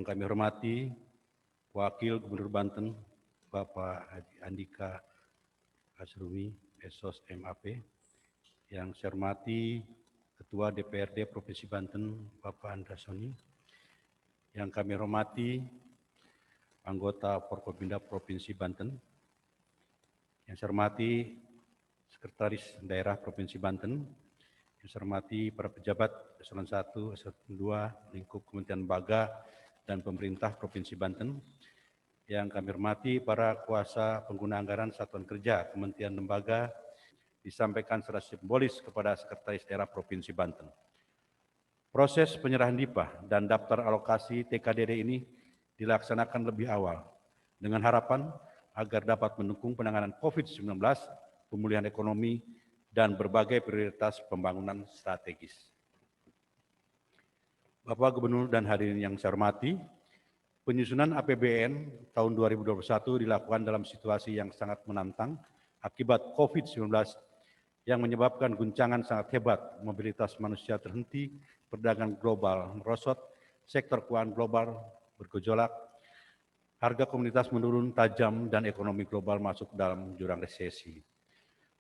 Yang kami hormati Wakil Gubernur Banten, Bapak Haji Andika Asrumi, Esos MAP. Yang saya hormati Ketua DPRD Provinsi Banten, Bapak Andra Soni. Yang kami hormati anggota Forkopimda Provinsi Banten. Yang saya hormati Sekretaris Daerah Provinsi Banten. Yang saya hormati para pejabat Eselon 1, Eselon 2, lingkup Kementerian Lembaga dan Pemerintah Provinsi Banten. Yang kami hormati para kuasa pengguna anggaran Satuan Kerja Kementerian Lembaga, disampaikan secara simbolis kepada Sekretaris Daerah Provinsi Banten. Proses penyerahan DIPA dan daftar alokasi TKDD ini dilaksanakan lebih awal dengan harapan agar dapat mendukung penanganan COVID-19, pemulihan ekonomi, dan berbagai prioritas pembangunan strategis. Bapak Gubernur dan hadirin yang saya hormati, penyusunan APBN tahun 2021 dilakukan dalam situasi yang sangat menantang akibat COVID-19 yang menyebabkan guncangan sangat hebat, mobilitas manusia terhenti, perdagangan global merosot, sektor keuangan global bergejolak, harga komoditas menurun tajam, dan ekonomi global masuk dalam jurang resesi.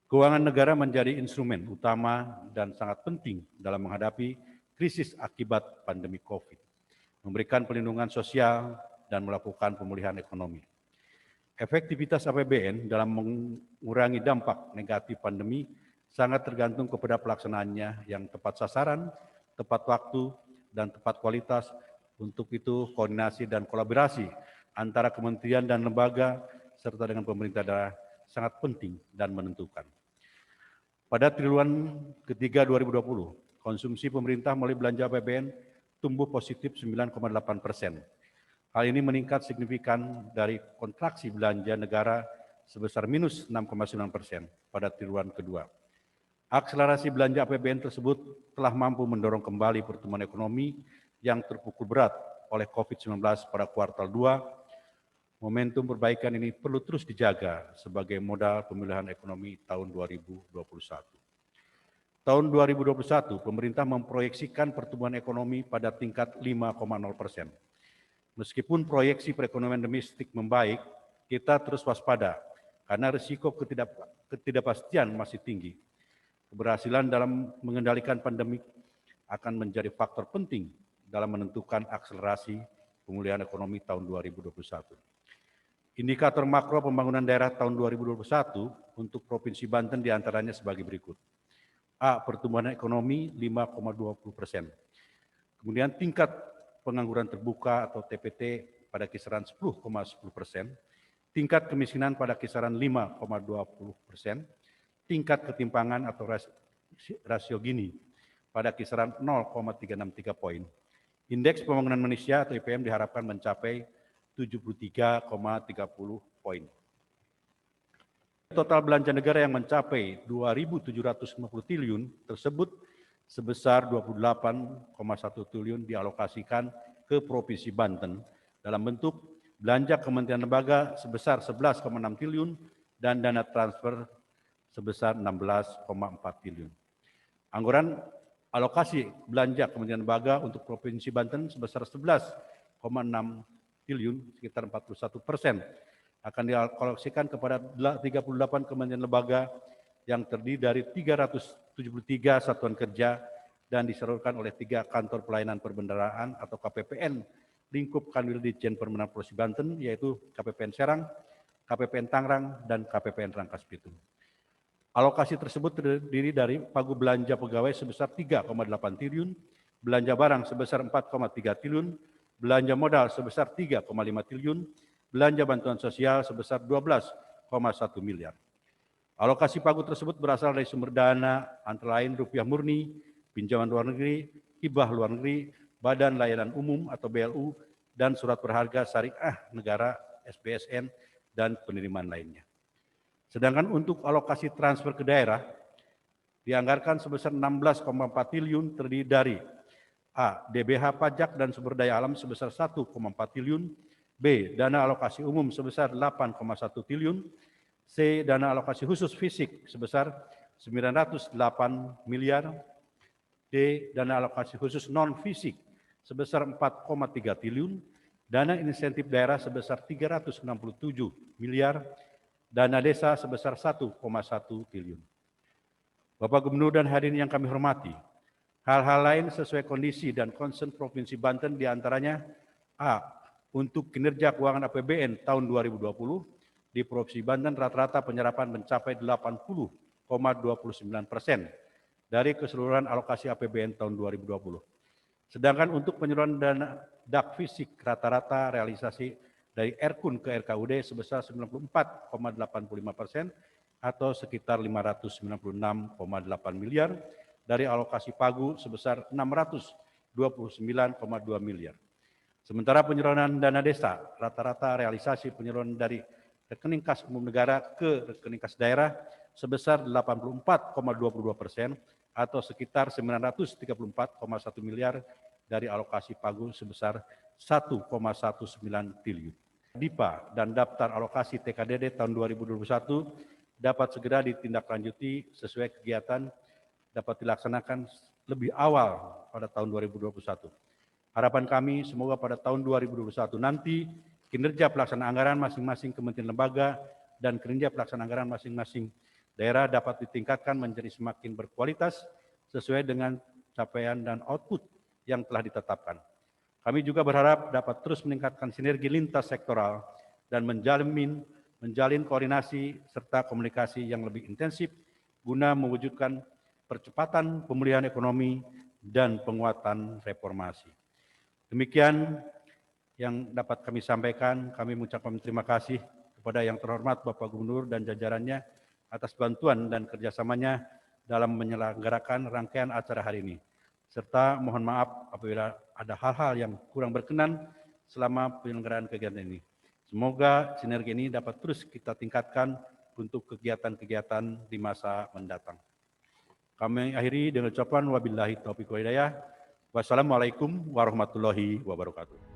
Keuangan negara menjadi instrumen utama dan sangat penting dalam menghadapi krisis akibat pandemi COVID, memberikan perlindungan sosial, dan melakukan pemulihan ekonomi. Efektivitas APBN dalam mengurangi dampak negatif pandemi sangat tergantung kepada pelaksanaannya yang tepat sasaran, tepat waktu, dan tepat kualitas. Untuk itu, koordinasi dan kolaborasi antara kementerian dan lembaga serta dengan pemerintah daerah sangat penting dan menentukan. Pada triwulan ketiga 2020, konsumsi pemerintah melalui belanja APBN tumbuh positif 9,8%. Hal ini meningkat signifikan dari kontraksi belanja negara sebesar minus 6,9% pada triwulan kedua. Akselerasi belanja APBN tersebut telah mampu mendorong kembali pertumbuhan ekonomi yang terpukul berat oleh COVID-19 pada kuartal 2. Momentum perbaikan ini perlu terus dijaga sebagai modal pemulihan ekonomi tahun 2021. Tahun 2021, pemerintah memproyeksikan pertumbuhan ekonomi pada tingkat 5,0%. Meskipun proyeksi perekonomian domestik membaik, kita terus waspada karena risiko ketidakpastian masih tinggi. Keberhasilan dalam mengendalikan pandemi akan menjadi faktor penting dalam menentukan akselerasi pemulihan ekonomi tahun 2021. Indikator makro pembangunan daerah tahun 2021 untuk Provinsi Banten diantaranya sebagai berikut. A. Pertumbuhan ekonomi 5,20%. Kemudian tingkat pengangguran terbuka atau TPT pada kisaran 10,10%. Tingkat kemiskinan pada kisaran 5,20%. Tingkat ketimpangan atau rasio Gini pada kisaran 0,363 poin. Indeks pembangunan manusia atau IPM diharapkan mencapai 73,30 poin. Total belanja negara yang mencapai 2.750 triliun tersebut sebesar 28,1 triliun dialokasikan ke Provinsi Banten dalam bentuk belanja kementerian lembaga sebesar 11,6 triliun dan dana transfer sebesar 16,4 triliun. Anggaran alokasi belanja kementerian lembaga untuk Provinsi Banten sebesar 11,6 triliun, sekitar 41%, akan dialokasikan kepada 38 kementerian lembaga yang terdiri dari 373 satuan kerja dan disalurkan oleh 3 kantor pelayanan perbendaharaan atau KPPN lingkup Kanwil Ditjen Perkebunan Provinsi Banten, yaitu KPPN Serang, KPPN Tangerang, dan KPPN Rangkas Bitung. Alokasi tersebut terdiri dari pagu belanja pegawai sebesar 3,8 triliun, belanja barang sebesar 4,3 triliun, belanja modal sebesar 3,5 triliun, belanja bantuan sosial sebesar 12,1 miliar. Alokasi pagu tersebut berasal dari sumber dana antara lain rupiah murni, pinjaman luar negeri, hibah luar negeri, Badan Layanan Umum atau BLU, dan surat berharga syariah negara SBSN dan penerimaan lainnya. Sedangkan untuk alokasi transfer ke daerah dianggarkan sebesar 16,4 triliun terdiri dari A. DBH pajak dan sumber daya alam sebesar 1,4 triliun, B. Dana alokasi umum sebesar 8,1 triliun, C. Dana alokasi khusus fisik sebesar 908 miliar, D. Dana alokasi khusus non-fisik sebesar 4,3 triliun, dana insentif daerah sebesar 367 miliar, dana desa sebesar 1,1 triliun. Bapak Gubernur dan hadirin yang kami hormati, hal-hal lain sesuai kondisi dan concern Provinsi Banten diantaranya A. Untuk kinerja keuangan APBN tahun 2020, di Provinsi Banten rata-rata penyerapan mencapai 80,29% dari keseluruhan alokasi APBN tahun 2020. Sedangkan untuk penyaluran dana DAK fisik rata-rata realisasi dari RKUN ke RKUD sebesar 94,85% atau sekitar 596,8 miliar, dari alokasi PAGU sebesar 629,2 miliar. Sementara penyaluran dana desa rata-rata realisasi penyaluran dari rekening kas umum negara ke rekening kas daerah sebesar 84,22% atau sekitar 934,1 miliar, dari alokasi PAGU sebesar 1,19 triliun. DIPA dan daftar alokasi TKDD tahun 2021 dapat segera ditindaklanjuti sesuai kegiatan dapat dilaksanakan lebih awal pada tahun 2021. Harapan kami semoga pada tahun 2021 nanti kinerja pelaksanaan anggaran masing-masing kementerian lembaga dan kinerja pelaksanaan anggaran masing-masing daerah dapat ditingkatkan menjadi semakin berkualitas sesuai dengan capaian dan output yang telah ditetapkan. Kami juga berharap dapat terus meningkatkan sinergi lintas sektoral dan menjalin koordinasi serta komunikasi yang lebih intensif guna mewujudkan percepatan pemulihan ekonomi dan penguatan reformasi. Demikian yang dapat kami sampaikan. Kami mengucapkan terima kasih kepada yang terhormat Bapak Gubernur dan jajarannya atas bantuan dan kerjasamanya dalam menyelenggarakan rangkaian acara hari ini. Serta mohon maaf apabila ada hal-hal yang kurang berkenan selama penyelenggaraan kegiatan ini. Semoga sinergi ini dapat terus kita tingkatkan untuk kegiatan-kegiatan di masa mendatang. Kami akhiri dengan ucapan wabillahi taufiq wal hidayah. Wassalamualaikum warahmatullahi wabarakatuh.